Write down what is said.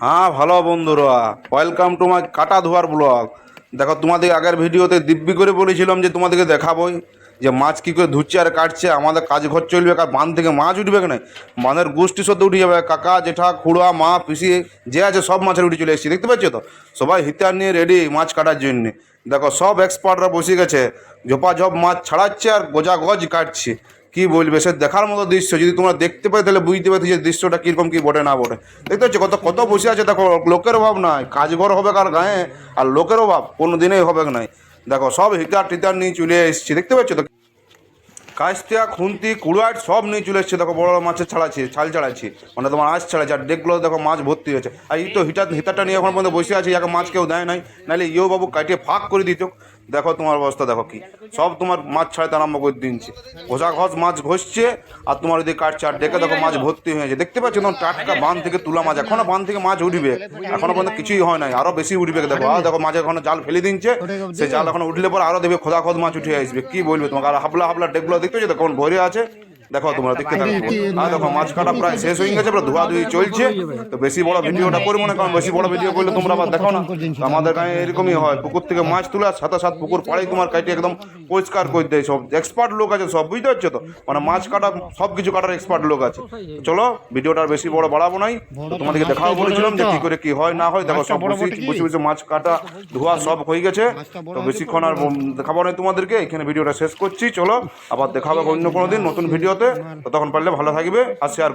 হ্যাঁ ভালো বন্ধুরা, ওয়েলকাম টু মাই কাটা ধোয়ার ব্লগ। দেখো, তোমাদের আগের ভিডিওতে দিব্যি করে বলেছিলাম যে তোমাদেরকে দেখাবোই যে মাছ কী করে ধুচ্ছে আর কাটছে। আমাদের কাজ ঘর চলবে, আর বাঁধ থেকে মাছ উঠবে না, বাঁধের গোষ্ঠী সদ্য উঠে যাবে। কাকা জেঠা খুড়া মা পিসি যে আছে সব মাছের উঠে চলে এসেছে, দেখতে পাচ্ছ তো। সবাই হিতার নিয়ে রেডি মাছ কাটার জন্য। দেখো সব এক্সপার্টরা বসে গেছে, ঝোপাঝপ মাছ ছাড়াচ্ছে আর গোজা গজ কাটছে। কি বলবে, সে দেখার মতো দৃশ্য। যদি তোমরা দেখতে পাই তাহলে বুঝতে পারছি যে দৃশ্যটা কীরকম কী বটে না বটে। দেখতে পাচ্ছ কত কত বসে আছে। দেখো লোকের অভাব নাই, কাজঘর হবে কার গায়ে, আর লোকের অভাব কোনো দিনেই হবে নাই। দেখো সব হিটার টিটার নিয়ে চলে এসছে, দেখতে পাচ্ছ তো। কাস্তিয়া খুন্তি কুড়াট সব নিয়ে চলে এসছে। দেখো বড় বড় মাছের ছাল ছাড়াচ্ছি, মানে তোমার আঁশ ছাড়াচ্ছে। আর ডেকগুলো দেখো মাছ ভর্তি হয়েছে। আর এই তো হিটারটা নিয়ে এখন পর্যন্ত বসে আছে, যাকে মাছ কেউ দেয় নাই, নাহলে ইয়েও বাবু কাটিয়ে ফাঁক করে দিত। দেখো তোমার অবস্থা দেখো কি, সব তোমার মাছ ছাড়াতে আরম্ভ করে দিচ্ছে। ঘষা ঘষ মাছ ঘষছে আর তোমার ওদিকে কাটছে। আর ডেকে দেখো মাছ ভর্তি হয়েছে, দেখতে পাচ্ছ তোমার টাটকা বাঁধ থেকে তুলা মাছ। এখনো বাঁধ থেকে মাছ উঠবে, এখনো পর্যন্ত কিছুই হয় নাই, আরো বেশি উঠবে। দেখো আর দেখো মাছ এখনো জাল ফেলে দিচ্ছে, সে জাল এখন উঠলে পর আরো দেখবে খোদা খোদ মাছ উঠে আসবে। কি বলবে তোমাকে। আর হাবলা হাবলা ডেকগুলো দেখতে পাচ্ছ কোন ভরে আছে। দেখো তোমরা দেখতে থাকো। আর দেখো মাছ কাটা প্রায় শেষ হয়ে গেছে, ধোয়া ধুই চলছে। তো বেশি বড় ভিডিওটা করবো না, কারণ বেশি বড় ভিডিও করলে তোমরা আবার দেখো না। আমাদের গায়ে এরকমই হয়, পুকুর থেকে মাছ তুলে সাথে সাথে পুকুর পাড়ে তোমার কাটিয়ে একদম পরিষ্কার করে দেয়। সব এক্সপার্ট লোক আছে সব, বুঝতে পারছো তো। মানে মাছ কাটা সব কিছু কাটার এক্সপার্ট লোক আছে। চলো ভিডিওটা বেশি বড় বাড়াবো নাই, তো তোমাদেরকে দেখাও বলেছিলাম যে কি করে কি হয় না হয়। দেখো সব বসে বসে মাছ কাটা ধোয়া সব হয়ে গেছে। তো বেশিক্ষণ আর দেখাবো না তোমাদেরকে, এখানে ভিডিওটা শেষ করছি। চলো আবার দেখাবো অন্য কোনো দিন নতুন ভিডিওতে। তো তখন পারলে ভালো থাকবে আর শেয়ার